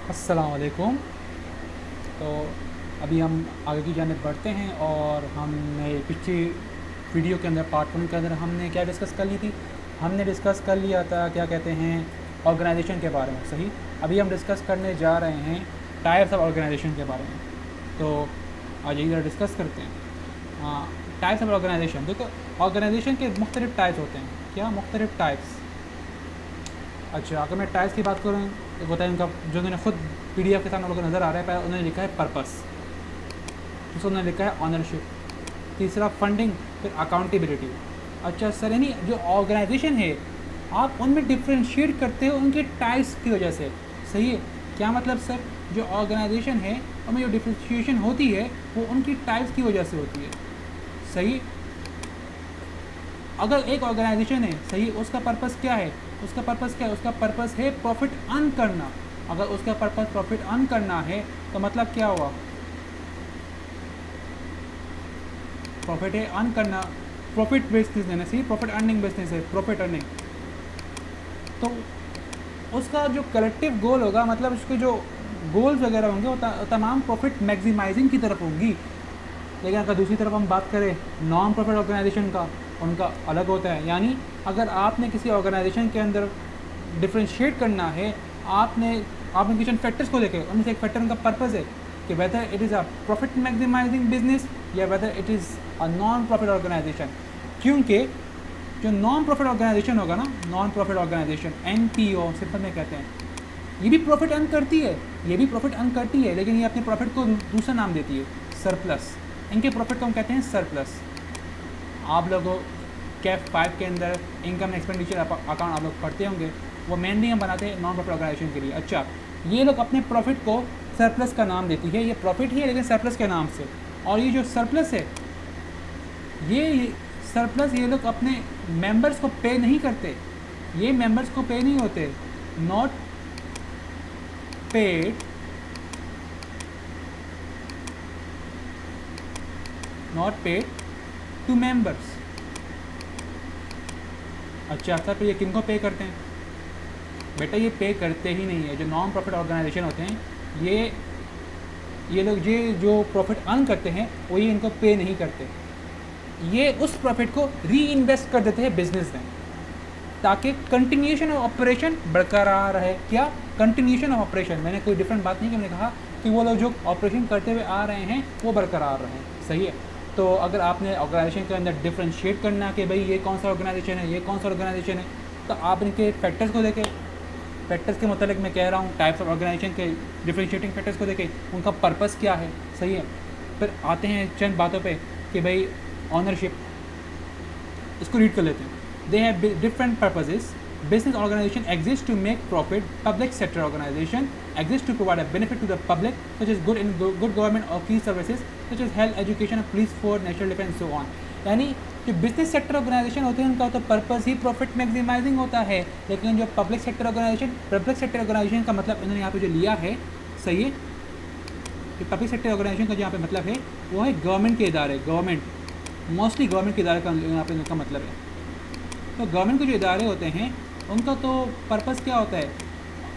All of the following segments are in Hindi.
अस्सलाम वालेकुम। तो अभी हम आगे की जानिब बढ़ते हैं और हमने पिछली वीडियो के अंदर पार्ट 1 के अंदर हमने क्या डिस्कस कर ली थी। हमने डिस्कस कर लिया था क्या कहते हैं ऑर्गेनाइजेशन के बारे में। सही। अभी हम डिस्कस करने जा रहे हैं टाइप्स ऑफ ऑर्गेनाइजेशन के बारे में। तो आज यही ज़रा डिस्कस करते हैं। Types of organisation. देखो, ऑर्गेनाइजेशन के मुख्तलिफ टाइप्स होते हैं। क्या मुख्तलिफ टाइप्स? अच्छा, अगर मैं टाइप्स की बात करूँ तो होता है उनका जो उन्होंने खुद पीडीएफ के सामने लोगों को नज़र आ रहा है। पहले उन्होंने लिखा है पर्पस, दूसरा उन्होंने लिखा है ऑनरशिप, तीसरा फंडिंग, फिर अकाउंटेबिलिटी। अच्छा सर, यानी जो ऑर्गेनाइजेशन है आप उनमें डिफ्रेंशिएट करते हो उनके टाइप्स की वजह से। सही है। क्या मतलब सर? जो ऑर्गेनाइजेशन है उनमें जो डिफ्रेंशिएशन होती है वो उनकी टाइप्स की वजह से होती है। सही। अगर एक ऑर्गेनाइजेशन है, सही, उसका पर्पस क्या है? उसका पर्पस क्या है? उसका पर्पस है प्रॉफिट अर्न करना। अगर उसका पर्पस प्रॉफिट अर्न करना है तो मतलब क्या हुआ? प्रॉफिट है अर्न करना, प्रॉफिट बिजनेस है ना। सही, प्रॉफिट अर्निंग बिजनेस है, प्रॉफिट अर्निंग। तो उसका जो कलेक्टिव गोल होगा, मतलब उसके जो गोल्स वगैरह होंगे वो तमाम प्रॉफिट मैक्सिमाइजिंग की तरफ होंगी। लेकिन अगर दूसरी तरफ हम बात करें नॉन प्रॉफिट ऑर्गेनाइजेशन का, उनका अलग होता है। यानी अगर आपने किसी ऑर्गेनाइजेशन के अंदर डिफ्रेंशिएट करना है, आपने किसी फैक्टर्स को देखे, उनमें से एक फैक्टर उनका पर्पस है कि whether it is a profit maximising business या whether it is a non profit organisation. क्योंकि जो नॉन प्रॉफिट ऑर्गेनाइजेशन होगा ना, non profit organisation NPO simple में कहते हैं, ये भी प्रॉफिट अर्न करती है, ये भी प्रॉफिट अर्न करती है, लेकिन ये अपने प्रॉफिट को दूसरा नाम देती है, सरप्लस। इनके प्रॉफिट को हम कहते हैं सरप्लस। आप लोगों कैफ 5 के अंदर इनकम एक्सपेंडिचर अकाउंट आप लोग पढ़ते होंगे, वो मेनली हम बनाते हैं नॉन प्रॉफिट ऑर्गेनाइजेशन के लिए। अच्छा, ये लोग अपने प्रॉफिट को सरप्लस का नाम देती है। ये प्रॉफिट ही है लेकिन सरप्लस के नाम से। और ये जो सरप्लस है, ये सरप्लस ये लोग अपने मेंबर्स को पे नहीं करते। ये मेंबर्स को पे नहीं होते। Not paid, not paid to members. अच्छा सर, तो ये किनको पे करते हैं? बेटा ये पे करते ही नहीं है। जो नॉन प्रॉफिट ऑर्गेनाइजेशन होते हैं, ये लोग ये जो प्रॉफिट अर्न करते हैं वो ये इनको पे नहीं करते। ये उस प्रॉफिट को री इन्वेस्ट कर देते हैं बिजनेस में, ताकि कंटिन्यूएशन ऑफ ऑपरेशन बरकरार रहे। क्या? Continuation of operation. मैंने कोई डिफरेंट बात नहीं की, मैंने कहा कि वो लोग जो ऑपरेशन करते हुए आ रहे हैं वो बरकरार रहें। सही है। तो अगर आपने ऑर्गेनाइजेशन के अंदर डिफ्रेंशिएट करना कि भाई ये कौन सा ऑर्गेनाइजेशन है, ये कौन सा ऑर्गेनाइजेशन है, तो आप इनके फैक्टर्स को देखें। फैक्टर्स के मतलब मैं कह रहा हूँ टाइप्स ऑफ ऑर्गेनाइजेशन के डिफ्रेंशिएटिंग फैक्टर्स को देखें, उनका पर्पस क्या है। सही है। फिर आते हैं चंद बातों पे कि भाई ऑनरशिप, इसको रीड कर लेते हैं। They have different purposes. Business organization exists to make profit. Public sector organization exists to provide a benefit to the public, such as good government or key services such as health, education, police force, national defense, so on. यानी जो बिजनेस सेक्टर ऑर्गेनाइजेशन होते हैं उनका तो पर्पस ही प्रॉफिट मैक्सिमाइजिंग होता है। लेकिन जो पब्लिक सेक्टर ऑर्गेनाइजेशन का मतलब इन्होंने यहाँ पे जो लिया है, सही है, कि पब्लिक सेक्टर ऑर्गेनाइजेशन का जो यहाँ पे मतलब है वो है गवर्नमेंट के इदारे, गवर्नमेंट, मोस्टली गवर्नमेंट के इदारे का यहाँ पे इनका मतलब है। तो गवर्नमेंट के जो इदारे होते हैं उनका तो पर्पस क्या होता है?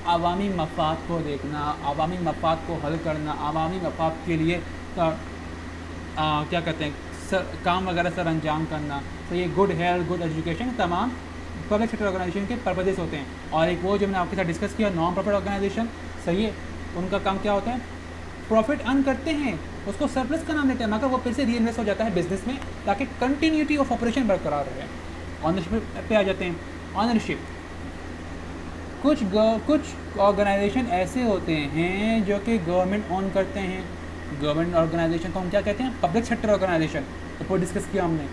आवामी मफाद को देखना, आवामी मफाद को हल करना, आवामी मफाद के लिए क्या कहते हैं काम वगैरह सर अंजाम करना। तो ये गुड हेल्थ, गुड एजुकेशन, तमाम पब्लिक सेक्टर ऑर्गेनाइजेशन के पर्पजेस होते हैं। और एक वो जो मैंने आपके साथ डिस्कस किया नॉन प्रॉफिट ऑर्गेनाइजेशन, सही है, उनका काम क्या होता है? प्रॉफिट अर्न करते हैं, उसको सरप्लस का नाम देते हैं, मगर वो फिर से री इन्वेस्ट हो जाता है बिजनेस में ताकि कंटिन्यूटी ऑफ ऑपरेशन बरकरार रहे। ऑनरशिप पे आ जाते हैं। ऑनरशिप, कुछ ऑर्गेनाइजेशन ऐसे होते हैं जो कि गवर्नमेंट ओन करते हैं। गवर्नमेंट ऑर्गेनाइजेशन को हम क्या कहते हैं? Public sector organisation. ऊपर डिस्कस किया हमने।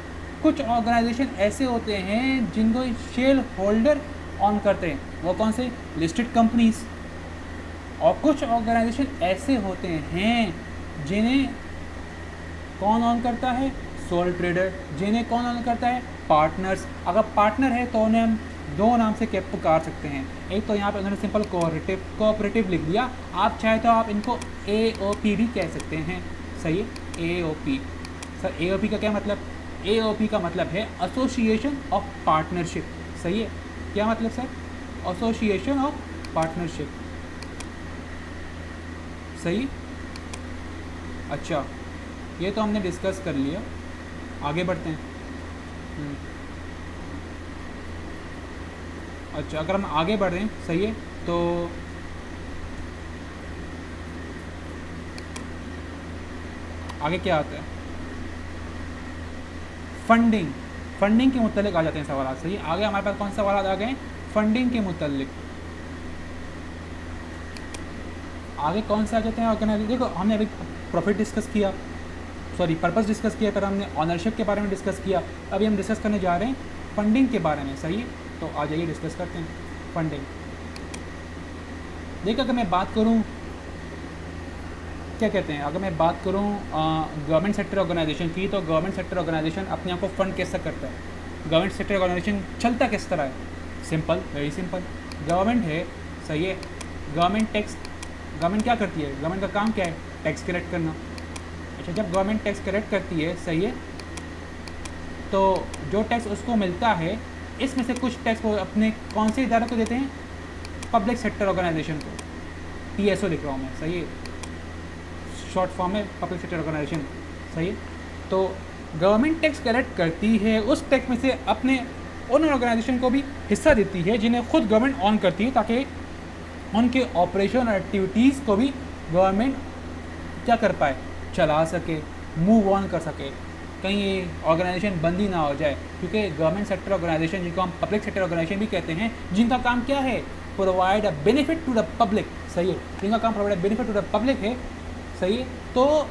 कुछ ऑर्गेनाइजेशन ऐसे होते हैं जिनको शेयर होल्डर ऑन करते हैं। वो कौन से? Listed companies. और कुछ ऑर्गेनाइजेशन ऐसे होते हैं जिन्हें कौन ऑन करता है? Soul trader. जिन्हें कौन ऑन करता है? पार्टनर्स। अगर पार्टनर है तो उन्हें हम दो नाम से पुकार सकते हैं। एक तो यहाँ पे उन्होंने सिंपल कोऑपरेटिव लिख दिया, आप चाहे तो आप इनको AOP भी कह सकते हैं। सही है, AOP। सर AOP का क्या मतलब? AOP का मतलब है एसोसिएशन ऑफ पार्टनरशिप। सही है। क्या मतलब सर? Association of partnership. सही। अच्छा, ये तो हमने डिस्कस कर लिया, आगे बढ़ते हैं। अच्छा, अगर हम आगे बढ़ रहे हैं, सही है, तो आगे क्या आता है? फंडिंग। फंडिंग के मुतालिक आ जाते हैं सवाल, सही। आगे हमारे पास कौन से सवाल आ गए? फंडिंग के मुतालिक। आगे कौन से आ जाते हैं ऑर्गेनाइजेशन? देखो, हमने अभी प्रॉफिट डिस्कस किया, सॉरी पर्पस डिस्कस किया, फिर हमने ऑनरशिप के बारे में डिस्कस किया, अभी हम डिस्कस करने जा रहे हैं फंडिंग के बारे में, सही है। तो आ जाइए डिस्कस करते हैं फंडिंग। देखो, अगर मैं बात करूं, क्या कहते हैं, अगर मैं बात करूं गवर्नमेंट सेक्टर ऑर्गेनाइजेशन की, तो गवर्नमेंट सेक्टर ऑर्गेनाइजेशन अपने आप को फंड कैसे करता है? गवर्नमेंट सेक्टर ऑर्गेनाइजेशन चलता किस तरह है? Simple, very simple. गवर्नमेंट है, सही है, गवर्नमेंट क्या करती है? गवर्नमेंट का काम क्या है? टैक्स कलेक्ट करना। अच्छा, जब गवर्नमेंट टैक्स कलेक्ट करती है, सही है, तो जो टैक्स उसको मिलता है, इसमें से कुछ टैक्स वो अपने कौन से इदारे को देते हैं? पब्लिक सेक्टर ऑर्गेनाइजेशन को। PSO लिख रहा हूँ मैं, सही है, शॉर्ट फॉर्म है पब्लिक सेक्टर ऑर्गेनाइजेशन, सही है। तो गवर्नमेंट टैक्स कलेक्ट करती है, उस टैक्स में से अपने उन ऑर्गेनाइजेशन को भी हिस्सा देती है जिन्हें खुद गवर्नमेंट ऑन करती है, ताकि उनके ऑपरेशन और एक्टिविटीज़ को भी गवर्नमेंट क्या कर पाए? चला सके, मूव ऑन कर सके, कहीं ये ऑर्गेनाइजेशन बंद ही ना हो जाए। क्योंकि गवर्नमेंट सेक्टर ऑर्गेनाइजेशन, जिनको हम पब्लिक सेक्टर ऑर्गेनाइजेशन भी कहते हैं, जिनका काम क्या है? Provide a benefit to the public, सही है, जिनका काम provide benefit to the public है, सही है। तो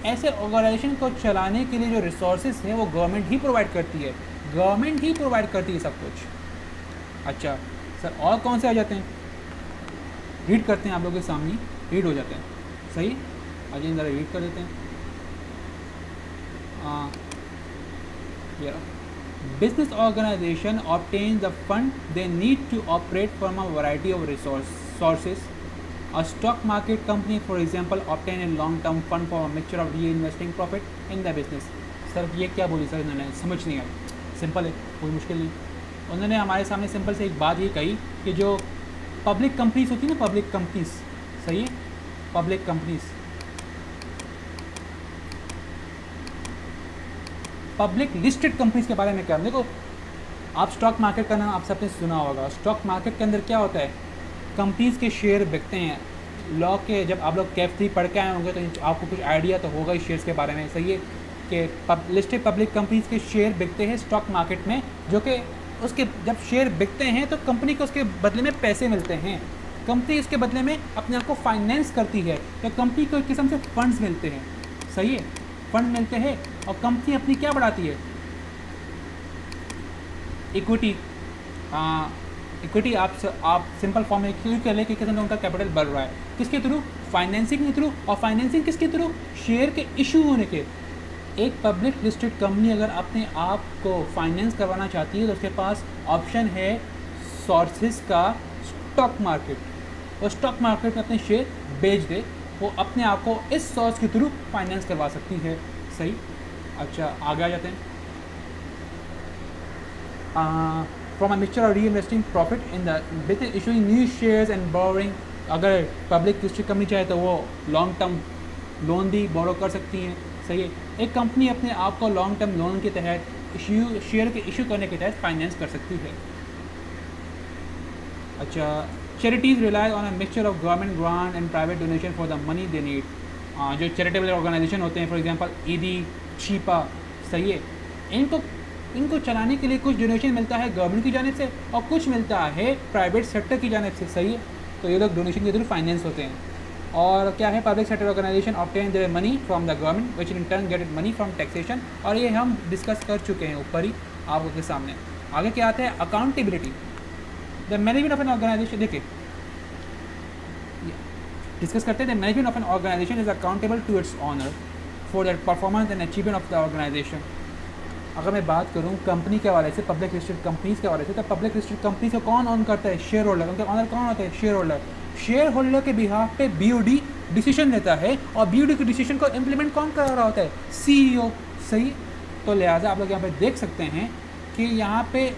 ऐसे ऑर्गेनाइजेशन को चलाने के लिए जो रिसोर्सेज हैं वो गवर्नमेंट ही प्रोवाइड करती है, गवर्नमेंट ही प्रोवाइड करती है सब कुछ। अच्छा सर, और कौन से आ जाते हैं? रीड करते हैं, आप लोगों के सामने रीड हो जाते हैं, सही। आइए ज़रा रीड कर देते हैं। Business organisation obtain the fund they need to operate from a variety of sources. A stock market company, for example, obtain a long-term fund for a mixture of reinvesting profit in the business. Sir ये क्या बोली सर इन्होंने? समझ नहीं आई। सिंपल है, कोई मुश्किल नहीं। उन्होंने हमारे सामने सिंपल से एक बात ये कही कि जो पब्लिक कंपनीज होती है ना, पब्लिक कंपनीज, सही है, public companies, public listed companies के बारे में क्या? देखो, आप स्टॉक मार्केट का नाम आप सबने सुना होगा। स्टॉक मार्केट के अंदर क्या होता है? कंपनीज के शेयर बिकते हैं। लॉ के जब आप लोग कैफ 3 पढ़ के आए होंगे तो आपको कुछ आइडिया तो होगा ही शेयर्स के बारे में, सही है, कि लिस्टेड पब्लिक कंपनीज के शेयर बिकते हैं स्टॉक मार्केट में, जो कि उसके जब शेयर बिकते हैं तो कंपनी को उसके बदले में पैसे मिलते हैं, कंपनी उसके बदले में अपने आप को फाइनेंस करती है, तो कंपनी को एक किस्म से फंड्स मिलते हैं, सही है, फंड मिलते हैं, और कंपनी अपनी क्या बढ़ाती है? इक्विटी। इक्विटी आप सिंपल फॉर्म में क्यों कर ले कि किसी उनका कैपिटल बढ़ रहा है, किसके थ्रू? फाइनेंसिंग के थ्रू। और फाइनेंसिंग किसके थ्रू? शेयर के इशू होने के। एक पब्लिक लिस्टेड कंपनी अगर अपने आप को फाइनेंस करवाना चाहती है तो उसके पास ऑप्शन है सोर्सेज का, स्टॉक मार्केट, और स्टॉक मार्केट में अपने शेयर बेच दे, वो अपने आप को इस सोर्स के थ्रू फाइनेंस करवा सकती है, सही। अच्छा, आगे आ जाते हैं। फ्रॉम अ मिक्सचर ऑफ री investing profit in the business issuing new shares and boring. अगर पब्लिक लिस्टेड कंपनी चाहे तो वो लॉन्ग टर्म लोन भी बोरो कर सकती हैं, सही है। एक कंपनी अपने आप को लॉन्ग टर्म लोन के तहत शेयर के इशू करने के तहत फाइनेंस कर सकती है। अच्छा, charities rely on a mixture of government grant and private donation for the money they need. जो चैरिटेबल ऑर्गेनाइजेशन होते हैं, फॉर एग्जांपल ईदी, छिपा, सही है, इनको चलाने के लिए कुछ डोनेशन मिलता है गवर्नमेंट की जानिब से और कुछ मिलता है प्राइवेट सेक्टर की जानिब से, सही है। तो ये लोग डोनेशन के थ्रू फाइनेंस होते हैं। और क्या है? Public sector organisation obtain their money from the government which in turn get money from taxation. और ये हम डिस्कस कर चुके हैं ऊपर ही आपके सामने। आगे क्या आता है? Accountability. The management of an organisation, देखिए डिस्कस करते हैं। The management of an organisation is accountable to its owner for that performance and achievement of the organisation. अगर मैं बात करूं कंपनी के हवाले से, पब्लिक लिस्टेड कंपनीज के हवाले से, तो पब्लिक लिस्टेड कंपनी से कौन ऑन करता है? Share holder. उनके ऑनर कौन होता है? Share holder. शेयर होल्डर के बिहाफ पे BOD डिसीजन लेता है और BOD के डिसीजन को इम्प्लीमेंट कौन कर रहा होता है? CEO, सही। तो लिहाजा आप लोग यहाँ पे देख सकते हैं कि यहाँ पे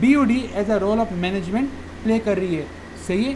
BOD as a role of management play कर रही है, सही है।